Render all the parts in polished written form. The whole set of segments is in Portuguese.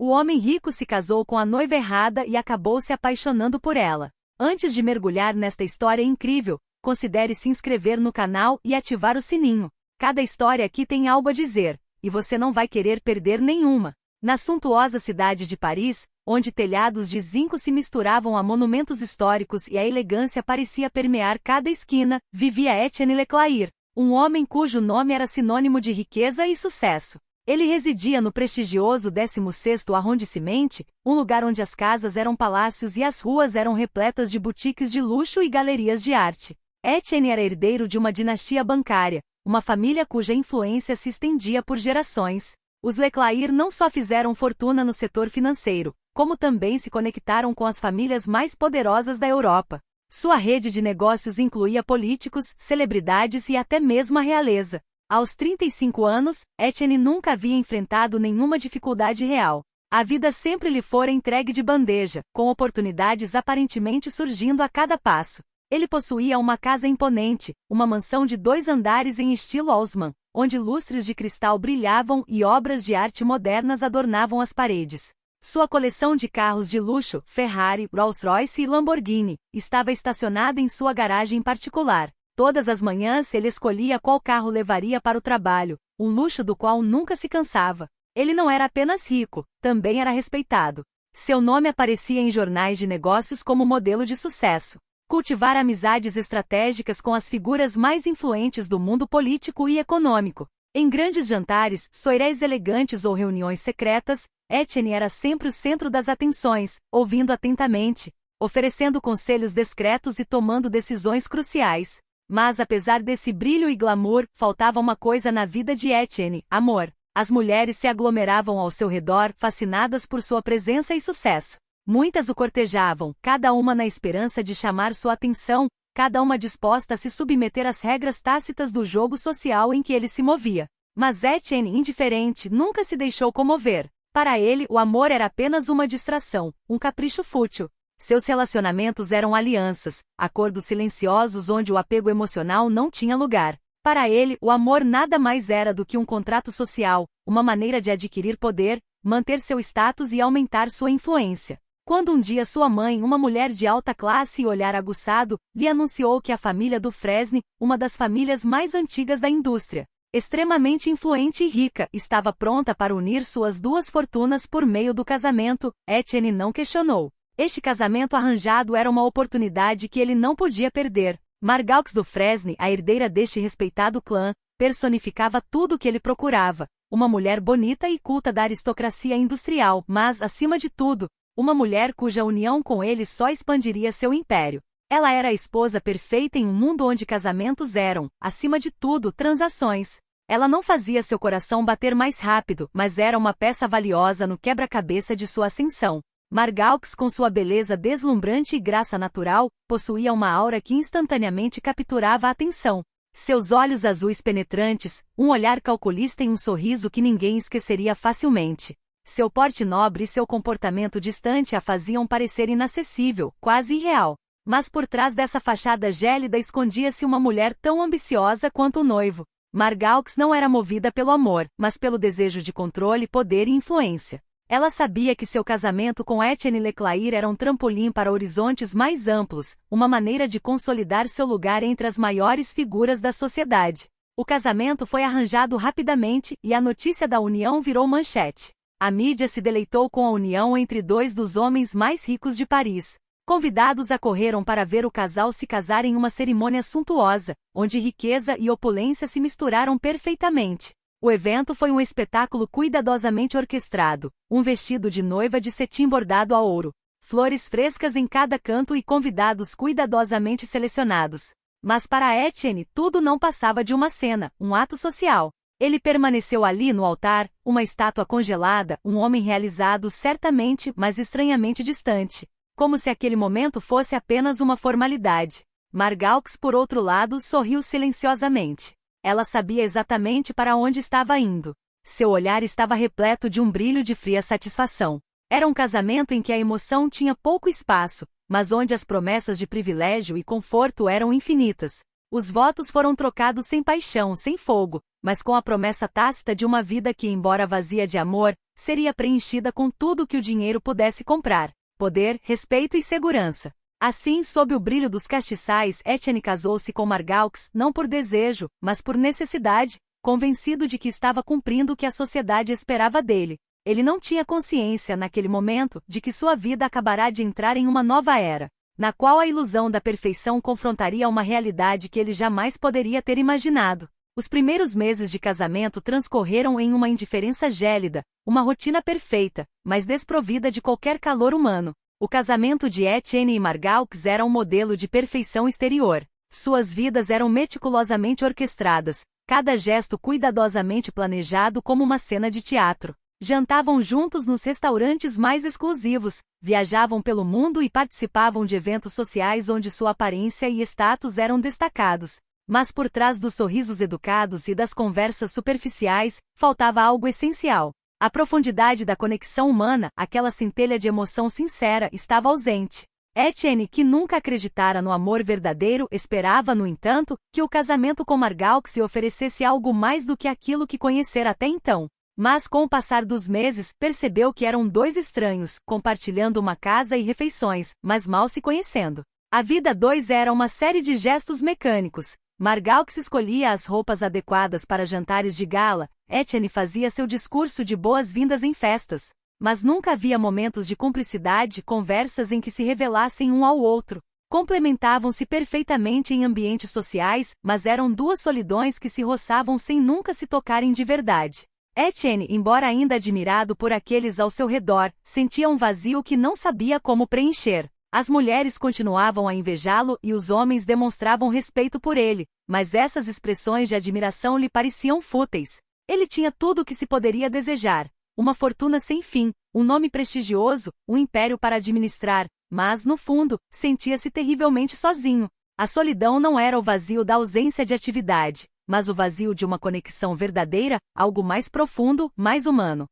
O homem rico se casou com a noiva errada e acabou se apaixonando por ela. Antes de mergulhar nesta história incrível, considere se inscrever no canal e ativar o sininho. Cada história aqui tem algo a dizer, e você não vai querer perder nenhuma. Na suntuosa cidade de Paris, onde telhados de zinco se misturavam a monumentos históricos e a elegância parecia permear cada esquina, vivia Etienne Leclair, um homem cujo nome era sinônimo de riqueza e sucesso. Ele residia no prestigioso 16º arrondissement, um lugar onde as casas eram palácios e as ruas eram repletas de boutiques de luxo e galerias de arte. Etienne era herdeiro de uma dinastia bancária, uma família cuja influência se estendia por gerações. Os Leclair não só fizeram fortuna no setor financeiro, como também se conectaram com as famílias mais poderosas da Europa. Sua rede de negócios incluía políticos, celebridades e até mesmo a realeza. Aos 35 anos, Etienne nunca havia enfrentado nenhuma dificuldade real. A vida sempre lhe fora entregue de bandeja, com oportunidades aparentemente surgindo a cada passo. Ele possuía uma casa imponente, uma mansão de 2 andares em estilo Haussmann, onde lustres de cristal brilhavam e obras de arte modernas adornavam as paredes. Sua coleção de carros de luxo, Ferrari, Rolls-Royce e Lamborghini, estava estacionada em sua garagem particular. Todas as manhãs ele escolhia qual carro levaria para o trabalho, um luxo do qual nunca se cansava. Ele não era apenas rico, também era respeitado. Seu nome aparecia em jornais de negócios como modelo de sucesso. Cultivar amizades estratégicas com as figuras mais influentes do mundo político e econômico. Em grandes jantares, soirées elegantes ou reuniões secretas, Etienne era sempre o centro das atenções, ouvindo atentamente, oferecendo conselhos discretos e tomando decisões cruciais. Mas apesar desse brilho e glamour, faltava uma coisa na vida de Etienne: amor. As mulheres se aglomeravam ao seu redor, fascinadas por sua presença e sucesso. Muitas o cortejavam, cada uma na esperança de chamar sua atenção, cada uma disposta a se submeter às regras tácitas do jogo social em que ele se movia. Mas Etienne, indiferente, nunca se deixou comover. Para ele, o amor era apenas uma distração, um capricho fútil. Seus relacionamentos eram alianças, acordos silenciosos onde o apego emocional não tinha lugar. Para ele, o amor nada mais era do que um contrato social, uma maneira de adquirir poder, manter seu status e aumentar sua influência. Quando um dia sua mãe, uma mulher de alta classe e olhar aguçado, lhe anunciou que a família do Fresne, uma das famílias mais antigas da indústria, extremamente influente e rica, estava pronta para unir suas 2 fortunas por meio do casamento, Etienne não questionou. Este casamento arranjado era uma oportunidade que ele não podia perder. Margalx do Fresne, a herdeira deste respeitado clã, personificava tudo o que ele procurava. Uma mulher bonita e culta da aristocracia industrial, mas, acima de tudo, uma mulher cuja união com ele só expandiria seu império. Ela era a esposa perfeita em um mundo onde casamentos eram, acima de tudo, transações. Ela não fazia seu coração bater mais rápido, mas era uma peça valiosa no quebra-cabeça de sua ascensão. Margalx, com sua beleza deslumbrante e graça natural, possuía uma aura que instantaneamente capturava a atenção. Seus olhos azuis penetrantes, um olhar calculista e um sorriso que ninguém esqueceria facilmente. Seu porte nobre e seu comportamento distante a faziam parecer inacessível, quase irreal. Mas por trás dessa fachada gélida escondia-se uma mulher tão ambiciosa quanto o noivo. Margalx não era movida pelo amor, mas pelo desejo de controle, poder e influência. Ela sabia que seu casamento com Etienne Leclair era um trampolim para horizontes mais amplos, uma maneira de consolidar seu lugar entre as maiores figuras da sociedade. O casamento foi arranjado rapidamente e a notícia da união virou manchete. A mídia se deleitou com a união entre 2 dos homens mais ricos de Paris. Convidados acorreram para ver o casal se casar em uma cerimônia suntuosa, onde riqueza e opulência se misturaram perfeitamente. O evento foi um espetáculo cuidadosamente orquestrado, um vestido de noiva de cetim bordado a ouro, flores frescas em cada canto e convidados cuidadosamente selecionados. Mas para Etienne tudo não passava de uma cena, um ato social. Ele permaneceu ali no altar, uma estátua congelada, um homem realizado certamente, mas estranhamente distante. Como se aquele momento fosse apenas uma formalidade. Margalx, por outro lado, sorriu silenciosamente. Ela sabia exatamente para onde estava indo. Seu olhar estava repleto de um brilho de fria satisfação. Era um casamento em que a emoção tinha pouco espaço, mas onde as promessas de privilégio e conforto eram infinitas. Os votos foram trocados sem paixão, sem fogo, mas com a promessa tácita de uma vida que, embora vazia de amor, seria preenchida com tudo que o dinheiro pudesse comprar: poder, respeito e segurança. Assim, sob o brilho dos castiçais, Etienne casou-se com Margalx não por desejo, mas por necessidade, convencido de que estava cumprindo o que a sociedade esperava dele. Ele não tinha consciência, naquele momento, de que sua vida acabará de entrar em uma nova era, na qual a ilusão da perfeição confrontaria uma realidade que ele jamais poderia ter imaginado. Os primeiros meses de casamento transcorreram em uma indiferença gélida, uma rotina perfeita, mas desprovida de qualquer calor humano. O casamento de Etienne e Margalx era um modelo de perfeição exterior. Suas vidas eram meticulosamente orquestradas, cada gesto cuidadosamente planejado como uma cena de teatro. Jantavam juntos nos restaurantes mais exclusivos, viajavam pelo mundo e participavam de eventos sociais onde sua aparência e status eram destacados. Mas por trás dos sorrisos educados e das conversas superficiais, faltava algo essencial. A profundidade da conexão humana, aquela centelha de emoção sincera, estava ausente. Etienne, que nunca acreditara no amor verdadeiro, esperava, no entanto, que o casamento com Margalx lhe oferecesse algo mais do que aquilo que conhecera até então. Mas com o passar dos meses, percebeu que eram dois estranhos, compartilhando uma casa e refeições, mas mal se conhecendo. A vida a dois era uma série de gestos mecânicos. Margalx escolhia as roupas adequadas para jantares de gala, Etienne fazia seu discurso de boas-vindas em festas. Mas nunca havia momentos de cumplicidade, conversas em que se revelassem um ao outro. Complementavam-se perfeitamente em ambientes sociais, mas eram duas solidões que se roçavam sem nunca se tocarem de verdade. Etienne, embora ainda admirado por aqueles ao seu redor, sentia um vazio que não sabia como preencher. As mulheres continuavam a invejá-lo e os homens demonstravam respeito por ele, mas essas expressões de admiração lhe pareciam fúteis. Ele tinha tudo o que se poderia desejar: uma fortuna sem fim, um nome prestigioso, um império para administrar, mas, no fundo, sentia-se terrivelmente sozinho. A solidão não era o vazio da ausência de atividade, mas o vazio de uma conexão verdadeira, algo mais profundo, mais humano.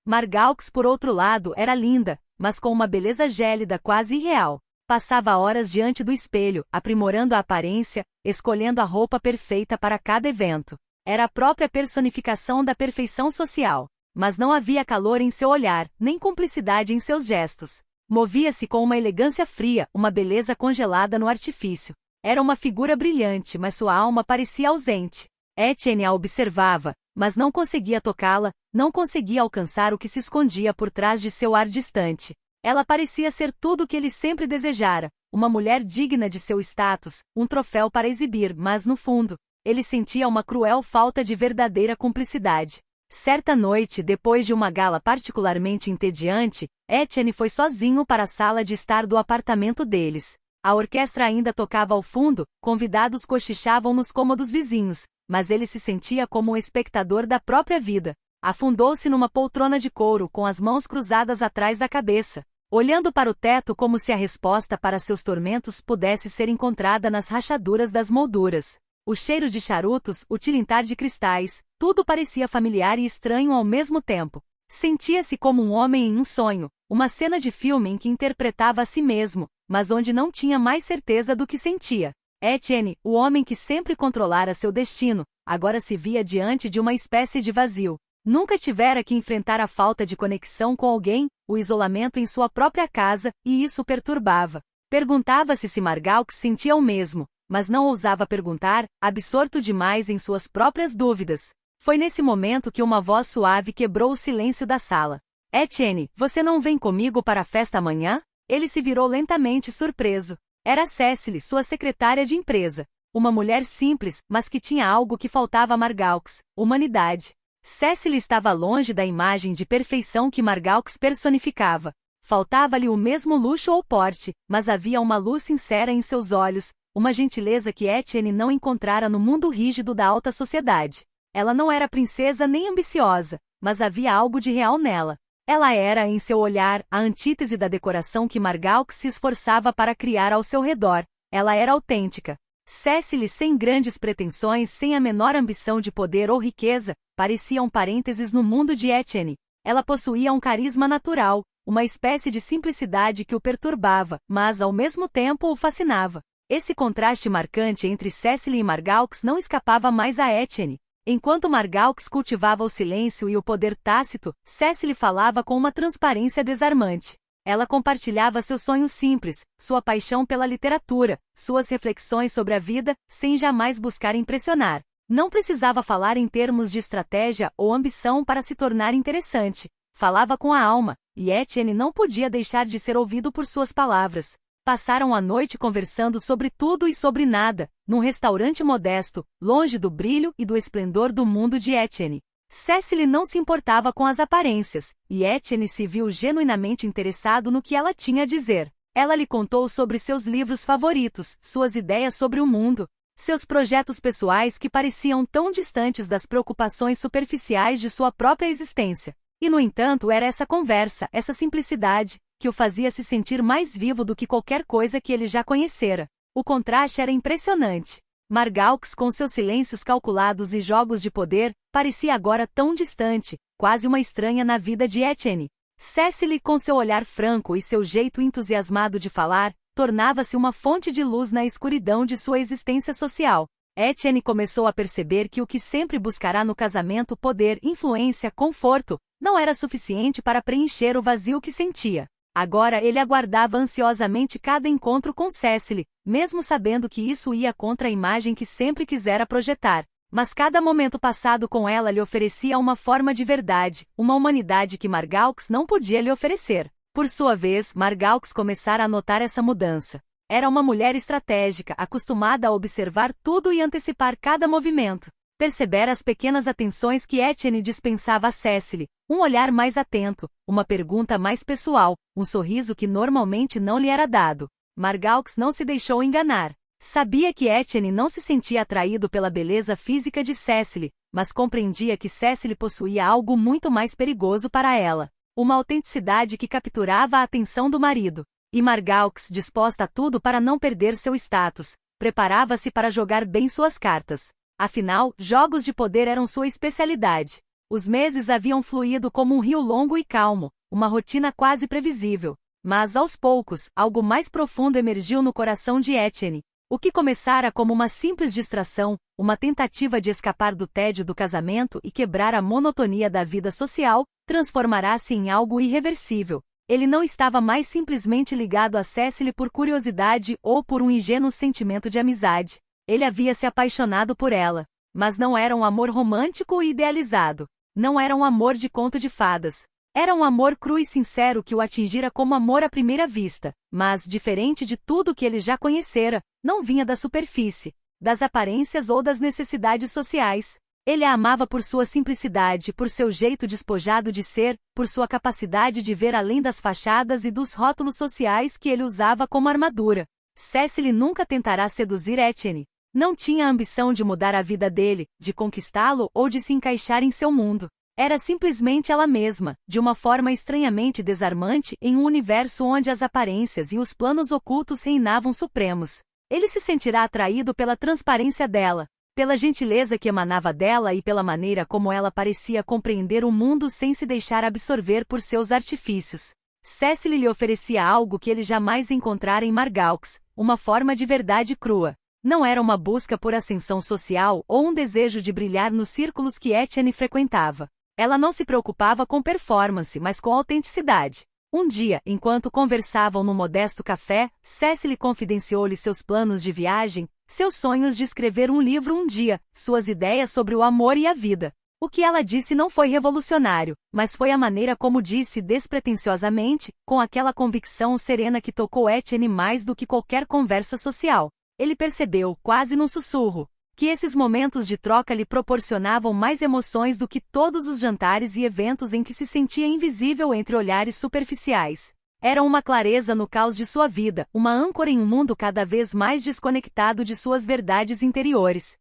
Margalx, por outro lado, era linda, mas com uma beleza gélida quase irreal. Passava horas diante do espelho, aprimorando a aparência, escolhendo a roupa perfeita para cada evento. Era a própria personificação da perfeição social. Mas não havia calor em seu olhar, nem cumplicidade em seus gestos. Movia-se com uma elegância fria, uma beleza congelada no artifício. Era uma figura brilhante, mas sua alma parecia ausente. Etienne a observava, mas não conseguia tocá-la, não conseguia alcançar o que se escondia por trás de seu ar distante. Ela parecia ser tudo o que ele sempre desejara, uma mulher digna de seu status, um troféu para exibir, mas no fundo, ele sentia uma cruel falta de verdadeira cumplicidade. Certa noite, depois de uma gala particularmente entediante, Etienne foi sozinho para a sala de estar do apartamento deles. A orquestra ainda tocava ao fundo, convidados cochichavam nos cômodos vizinhos, mas ele se sentia como um espectador da própria vida. Afundou-se numa poltrona de couro com as mãos cruzadas atrás da cabeça, olhando para o teto como se a resposta para seus tormentos pudesse ser encontrada nas rachaduras das molduras. O cheiro de charutos, o tilintar de cristais, tudo parecia familiar e estranho ao mesmo tempo. Sentia-se como um homem em um sonho, uma cena de filme em que interpretava a si mesmo, mas onde não tinha mais certeza do que sentia. Etienne, o homem que sempre controlara seu destino, agora se via diante de uma espécie de vazio. Nunca tivera que enfrentar a falta de conexão com alguém, o isolamento em sua própria casa, e isso o perturbava. Perguntava-se se Margalx sentia o mesmo, mas não ousava perguntar, absorto demais em suas próprias dúvidas. Foi nesse momento que uma voz suave quebrou o silêncio da sala. Etienne, você não vem comigo para a festa amanhã? Ele se virou lentamente surpreso. Era Cecily, sua secretária de empresa. Uma mulher simples, mas que tinha algo que faltava a Margalx: humanidade. Cecily estava longe da imagem de perfeição que Margalx personificava. Faltava-lhe o mesmo luxo ou porte, mas havia uma luz sincera em seus olhos, uma gentileza que Etienne não encontrara no mundo rígido da alta sociedade. Ela não era princesa nem ambiciosa, mas havia algo de real nela. Ela era, em seu olhar, a antítese da decoração que Margalx se esforçava para criar ao seu redor. Ela era autêntica. Cecily, sem grandes pretensões, sem a menor ambição de poder ou riqueza, parecia um parênteses no mundo de Etienne. Ela possuía um carisma natural, uma espécie de simplicidade que o perturbava, mas ao mesmo tempo o fascinava. Esse contraste marcante entre Cecily e Margalx não escapava mais a Etienne. Enquanto Margalx cultivava o silêncio e o poder tácito, Cecily falava com uma transparência desarmante. Ela compartilhava seus sonhos simples, sua paixão pela literatura, suas reflexões sobre a vida, sem jamais buscar impressionar. Não precisava falar em termos de estratégia ou ambição para se tornar interessante. Falava com a alma, e Etienne não podia deixar de ser ouvido por suas palavras. Passaram a noite conversando sobre tudo e sobre nada, num restaurante modesto, longe do brilho e do esplendor do mundo de Etienne. Cecily não se importava com as aparências, e Etienne se viu genuinamente interessado no que ela tinha a dizer. Ela lhe contou sobre seus livros favoritos, suas ideias sobre o mundo, seus projetos pessoais que pareciam tão distantes das preocupações superficiais de sua própria existência. E no entanto era essa conversa, essa simplicidade, que o fazia se sentir mais vivo do que qualquer coisa que ele já conhecera. O contraste era impressionante. Margalx, com seus silêncios calculados e jogos de poder, parecia agora tão distante, quase uma estranha na vida de Etienne. Cecily, com seu olhar franco e seu jeito entusiasmado de falar, tornava-se uma fonte de luz na escuridão de sua existência social. Etienne começou a perceber que o que sempre buscará no casamento, poder, influência, conforto, não era suficiente para preencher o vazio que sentia. Agora ele aguardava ansiosamente cada encontro com Cecily, mesmo sabendo que isso ia contra a imagem que sempre quisera projetar. Mas cada momento passado com ela lhe oferecia uma forma de verdade, uma humanidade que Margalx não podia lhe oferecer. Por sua vez, Margalx começara a notar essa mudança. Era uma mulher estratégica, acostumada a observar tudo e antecipar cada movimento. Percebera as pequenas atenções que Etienne dispensava a Cecily, um olhar mais atento, uma pergunta mais pessoal, um sorriso que normalmente não lhe era dado. Margalx não se deixou enganar. Sabia que Etienne não se sentia atraído pela beleza física de Cecily, mas compreendia que Cecily possuía algo muito mais perigoso para ela. Uma autenticidade que capturava a atenção do marido. E Margalx, disposta a tudo para não perder seu status, preparava-se para jogar bem suas cartas. Afinal, jogos de poder eram sua especialidade. Os meses haviam fluído como um rio longo e calmo, uma rotina quase previsível. Mas, aos poucos, algo mais profundo emergiu no coração de Etienne. O que começara como uma simples distração, uma tentativa de escapar do tédio do casamento e quebrar a monotonia da vida social, transformará-se em algo irreversível. Ele não estava mais simplesmente ligado a Cecily por curiosidade ou por um ingênuo sentimento de amizade. Ele havia se apaixonado por ela. Mas não era um amor romântico e idealizado. Não era um amor de conto de fadas. Era um amor cru e sincero que o atingira como amor à primeira vista. Mas, diferente de tudo que ele já conhecera, não vinha da superfície, das aparências ou das necessidades sociais. Ele a amava por sua simplicidade, por seu jeito despojado de ser, por sua capacidade de ver além das fachadas e dos rótulos sociais que ele usava como armadura. Cecily nunca tentará seduzir Etienne. Não tinha a ambição de mudar a vida dele, de conquistá-lo ou de se encaixar em seu mundo. Era simplesmente ela mesma, de uma forma estranhamente desarmante em um universo onde as aparências e os planos ocultos reinavam supremos. Ele se sentirá atraído pela transparência dela, pela gentileza que emanava dela e pela maneira como ela parecia compreender o mundo sem se deixar absorver por seus artifícios. Cecily lhe oferecia algo que ele jamais encontrara em Margalx, uma forma de verdade crua. Não era uma busca por ascensão social ou um desejo de brilhar nos círculos que Etienne frequentava. Ela não se preocupava com performance, mas com autenticidade. Um dia, enquanto conversavam no modesto café, Cecily confidenciou-lhe seus planos de viagem, seus sonhos de escrever um livro um dia, suas ideias sobre o amor e a vida. O que ela disse não foi revolucionário, mas foi a maneira como disse despretensiosamente, com aquela convicção serena que tocou Etienne mais do que qualquer conversa social. Ele percebeu, quase num sussurro, que esses momentos de troca lhe proporcionavam mais emoções do que todos os jantares e eventos em que se sentia invisível entre olhares superficiais. Eram uma clareza no caos de sua vida, uma âncora em um mundo cada vez mais desconectado de suas verdades interiores.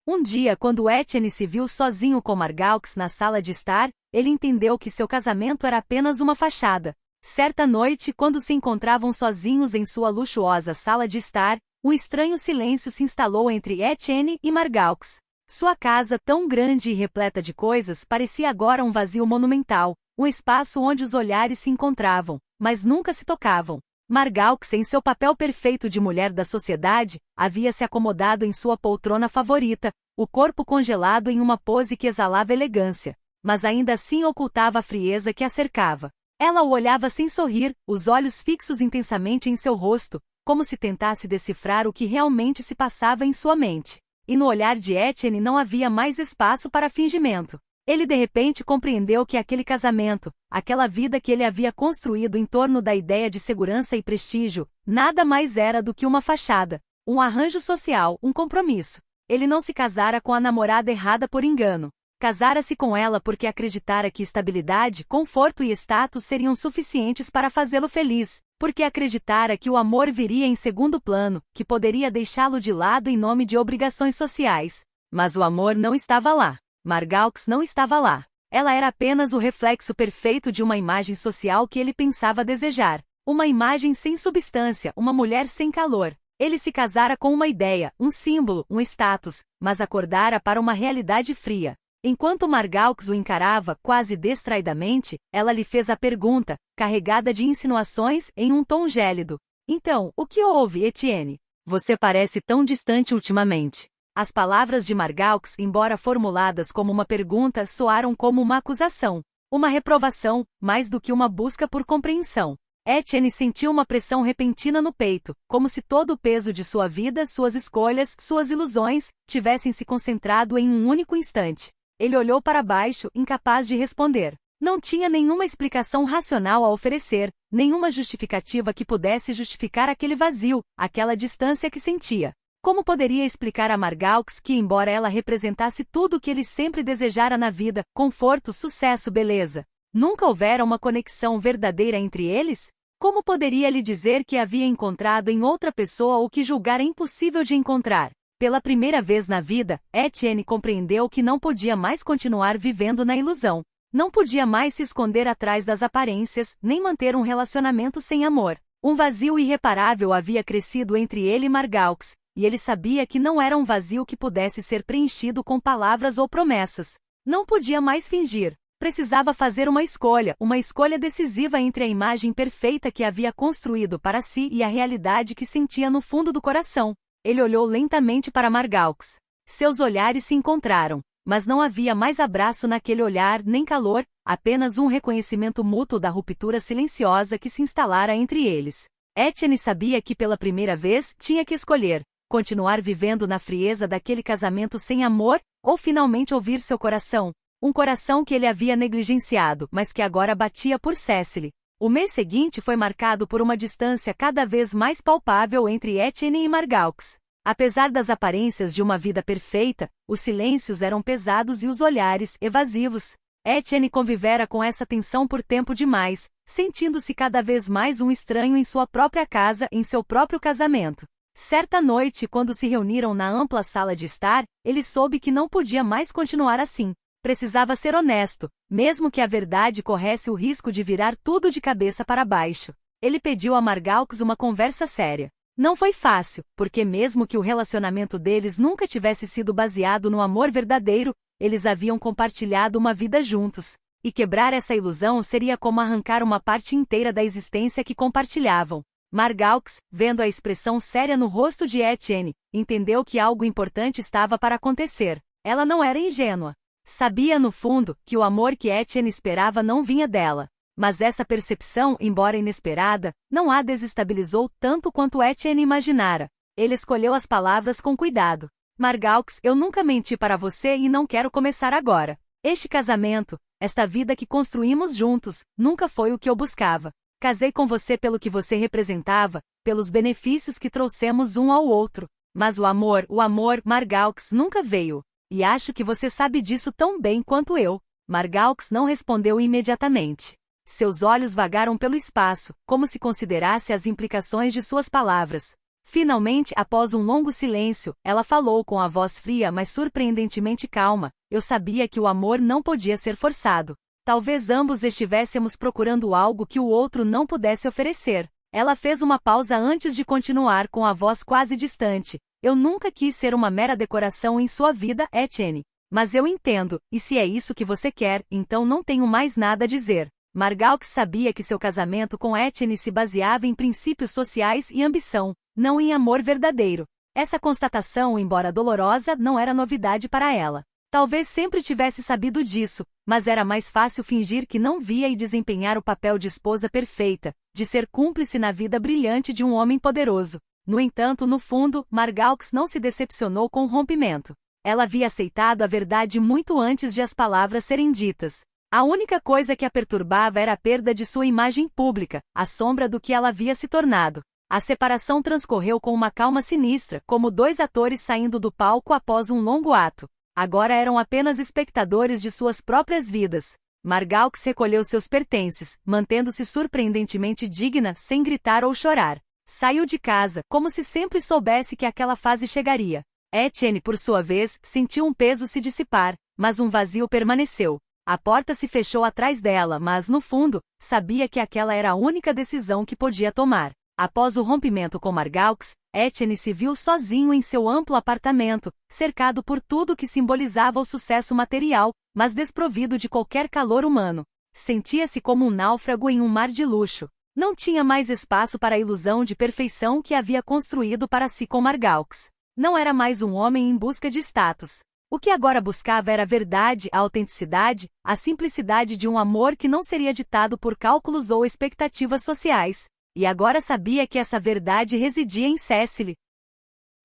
Um dia, quando Etienne se viu sozinho com Margalx na sala de estar, ele entendeu que seu casamento era apenas uma fachada. Certa noite, quando se encontravam sozinhos em sua luxuosa sala de estar, um estranho silêncio se instalou entre Etienne e Margalx. Sua casa, tão grande e repleta de coisas, parecia agora um vazio monumental, um espaço onde os olhares se encontravam, mas nunca se tocavam. Margalx, em seu papel perfeito de mulher da sociedade, havia se acomodado em sua poltrona favorita, o corpo congelado em uma pose que exalava elegância, mas ainda assim ocultava a frieza que a cercava. Ela o olhava sem sorrir, os olhos fixos intensamente em seu rosto, como se tentasse decifrar o que realmente se passava em sua mente. E no olhar de Etienne não havia mais espaço para fingimento. Ele de repente compreendeu que aquele casamento, aquela vida que ele havia construído em torno da ideia de segurança e prestígio, nada mais era do que uma fachada, um arranjo social, um compromisso. Ele não se casara com a namorada errada por engano. Casara-se com ela porque acreditara que estabilidade, conforto e status seriam suficientes para fazê-lo feliz, porque acreditara que o amor viria em segundo plano, que poderia deixá-lo de lado em nome de obrigações sociais. Mas o amor não estava lá. Margalx não estava lá. Ela era apenas o reflexo perfeito de uma imagem social que ele pensava desejar. Uma imagem sem substância, uma mulher sem calor. Ele se casara com uma ideia, um símbolo, um status, mas acordara para uma realidade fria. Enquanto Margalx o encarava, quase distraidamente, ela lhe fez a pergunta, carregada de insinuações, em um tom gélido. Então, o que houve, Etienne? Você parece tão distante ultimamente. As palavras de Margalx, embora formuladas como uma pergunta, soaram como uma acusação, uma reprovação, mais do que uma busca por compreensão. Etienne sentiu uma pressão repentina no peito, como se todo o peso de sua vida, suas escolhas, suas ilusões, tivessem se concentrado em um único instante. Ele olhou para baixo, incapaz de responder. Não tinha nenhuma explicação racional a oferecer, nenhuma justificativa que pudesse justificar aquele vazio, aquela distância que sentia. Como poderia explicar a Margalx que, embora ela representasse tudo o que ele sempre desejara na vida, conforto, sucesso, beleza, nunca houvera uma conexão verdadeira entre eles? Como poderia lhe dizer que havia encontrado em outra pessoa o que julgara impossível de encontrar? Pela primeira vez na vida, Etienne compreendeu que não podia mais continuar vivendo na ilusão. Não podia mais se esconder atrás das aparências, nem manter um relacionamento sem amor. Um vazio irreparável havia crescido entre ele e Margalx, e ele sabia que não era um vazio que pudesse ser preenchido com palavras ou promessas. Não podia mais fingir. Precisava fazer uma escolha decisiva entre a imagem perfeita que havia construído para si e a realidade que sentia no fundo do coração. Ele olhou lentamente para Margalx. Seus olhares se encontraram, mas não havia mais abraço naquele olhar, nem calor, apenas um reconhecimento mútuo da ruptura silenciosa que se instalara entre eles. Etienne sabia que pela primeira vez tinha que escolher, continuar vivendo na frieza daquele casamento sem amor, ou finalmente ouvir seu coração, um coração que ele havia negligenciado, mas que agora batia por Cecily. O mês seguinte foi marcado por uma distância cada vez mais palpável entre Etienne e Margalx. Apesar das aparências de uma vida perfeita, os silêncios eram pesados e os olhares, evasivos. Etienne convivera com essa tensão por tempo demais, sentindo-se cada vez mais um estranho em sua própria casa, em seu próprio casamento. Certa noite, quando se reuniram na ampla sala de estar, ele soube que não podia mais continuar assim. Precisava ser honesto, mesmo que a verdade corresse o risco de virar tudo de cabeça para baixo. Ele pediu a Margalx uma conversa séria. Não foi fácil, porque mesmo que o relacionamento deles nunca tivesse sido baseado no amor verdadeiro, eles haviam compartilhado uma vida juntos. E quebrar essa ilusão seria como arrancar uma parte inteira da existência que compartilhavam. Margalx, vendo a expressão séria no rosto de Etienne, entendeu que algo importante estava para acontecer. Ela não era ingênua. Sabia, no fundo, que o amor que Etienne esperava não vinha dela. Mas essa percepção, embora inesperada, não a desestabilizou tanto quanto Etienne imaginara. Ele escolheu as palavras com cuidado. Margalx, eu nunca menti para você e não quero começar agora. Este casamento, esta vida que construímos juntos, nunca foi o que eu buscava. Casei com você pelo que você representava, pelos benefícios que trouxemos um ao outro. Mas o amor, Margalx, nunca veio. E acho que você sabe disso tão bem quanto eu. Margalx não respondeu imediatamente. Seus olhos vagaram pelo espaço, como se considerasse as implicações de suas palavras. Finalmente, após um longo silêncio, ela falou com a voz fria mas surpreendentemente calma. Eu sabia que o amor não podia ser forçado. Talvez ambos estivéssemos procurando algo que o outro não pudesse oferecer. Ela fez uma pausa antes de continuar com a voz quase distante. Eu nunca quis ser uma mera decoração em sua vida, Etienne. Mas eu entendo, e se é isso que você quer, então não tenho mais nada a dizer. Margalx sabia que seu casamento com Etienne se baseava em princípios sociais e ambição, não em amor verdadeiro. Essa constatação, embora dolorosa, não era novidade para ela. Talvez sempre tivesse sabido disso, mas era mais fácil fingir que não via e desempenhar o papel de esposa perfeita, de ser cúmplice na vida brilhante de um homem poderoso. No entanto, no fundo, Margalx não se decepcionou com o rompimento. Ela havia aceitado a verdade muito antes de as palavras serem ditas. A única coisa que a perturbava era a perda de sua imagem pública, a sombra do que ela havia se tornado. A separação transcorreu com uma calma sinistra, como dois atores saindo do palco após um longo ato. Agora eram apenas espectadores de suas próprias vidas. Margalx recolheu seus pertences, mantendo-se surpreendentemente digna, sem gritar ou chorar. Saiu de casa, como se sempre soubesse que aquela fase chegaria. Etienne, por sua vez, sentiu um peso se dissipar, mas um vazio permaneceu. A porta se fechou atrás dela, mas, no fundo, sabia que aquela era a única decisão que podia tomar. Após o rompimento com Margalx, Etienne se viu sozinho em seu amplo apartamento, cercado por tudo que simbolizava o sucesso material, mas desprovido de qualquer calor humano. Sentia-se como um náufrago em um mar de luxo. Não tinha mais espaço para a ilusão de perfeição que havia construído para si com Margalx. Não era mais um homem em busca de status. O que agora buscava era a verdade, a autenticidade, a simplicidade de um amor que não seria ditado por cálculos ou expectativas sociais. E agora sabia que essa verdade residia em Cecily.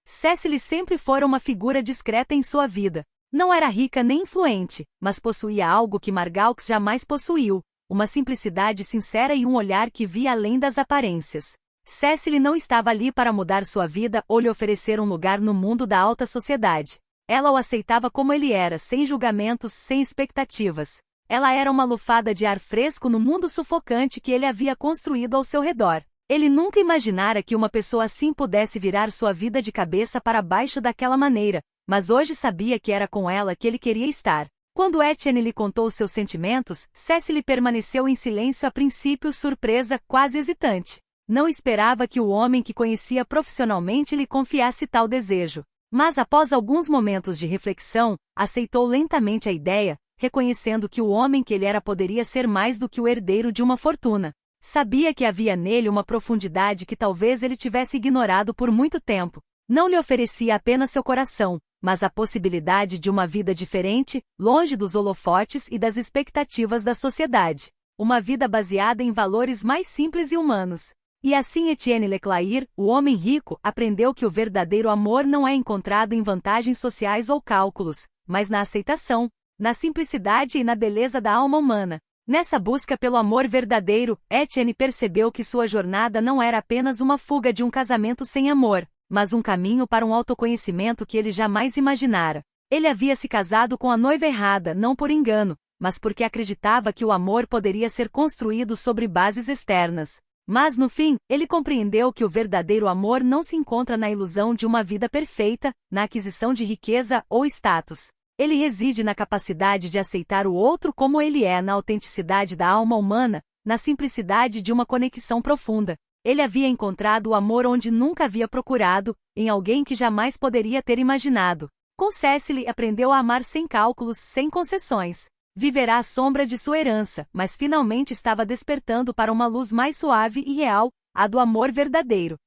Cecily sempre fora uma figura discreta em sua vida. Não era rica nem influente, mas possuía algo que Margalx jamais possuiu, uma simplicidade sincera e um olhar que via além das aparências. Cecily não estava ali para mudar sua vida ou lhe oferecer um lugar no mundo da alta sociedade. Ela o aceitava como ele era, sem julgamentos, sem expectativas. Ela era uma lufada de ar fresco no mundo sufocante que ele havia construído ao seu redor. Ele nunca imaginara que uma pessoa assim pudesse virar sua vida de cabeça para baixo daquela maneira, mas hoje sabia que era com ela que ele queria estar. Quando Etienne lhe contou seus sentimentos, Cecily permaneceu em silêncio a princípio, surpresa, quase hesitante. Não esperava que o homem que conhecia profissionalmente lhe confiasse tal desejo. Mas após alguns momentos de reflexão, aceitou lentamente a ideia, reconhecendo que o homem que ele era poderia ser mais do que o herdeiro de uma fortuna. Sabia que havia nele uma profundidade que talvez ele tivesse ignorado por muito tempo. Não lhe oferecia apenas seu coração, mas a possibilidade de uma vida diferente, longe dos holofotes e das expectativas da sociedade. Uma vida baseada em valores mais simples e humanos. E assim Etienne Leclair, o homem rico, aprendeu que o verdadeiro amor não é encontrado em vantagens sociais ou cálculos, mas na aceitação, na simplicidade e na beleza da alma humana. Nessa busca pelo amor verdadeiro, Etienne percebeu que sua jornada não era apenas uma fuga de um casamento sem amor, mas um caminho para um autoconhecimento que ele jamais imaginara. Ele havia se casado com a noiva errada, não por engano, mas porque acreditava que o amor poderia ser construído sobre bases externas. Mas no fim, ele compreendeu que o verdadeiro amor não se encontra na ilusão de uma vida perfeita, na aquisição de riqueza ou status. Ele reside na capacidade de aceitar o outro como ele é, na autenticidade da alma humana, na simplicidade de uma conexão profunda. Ele havia encontrado o amor onde nunca havia procurado, em alguém que jamais poderia ter imaginado. Com Cecily aprendeu a amar sem cálculos, sem concessões. Viverá à sombra de sua herança, mas finalmente estava despertando para uma luz mais suave e real, a do amor verdadeiro.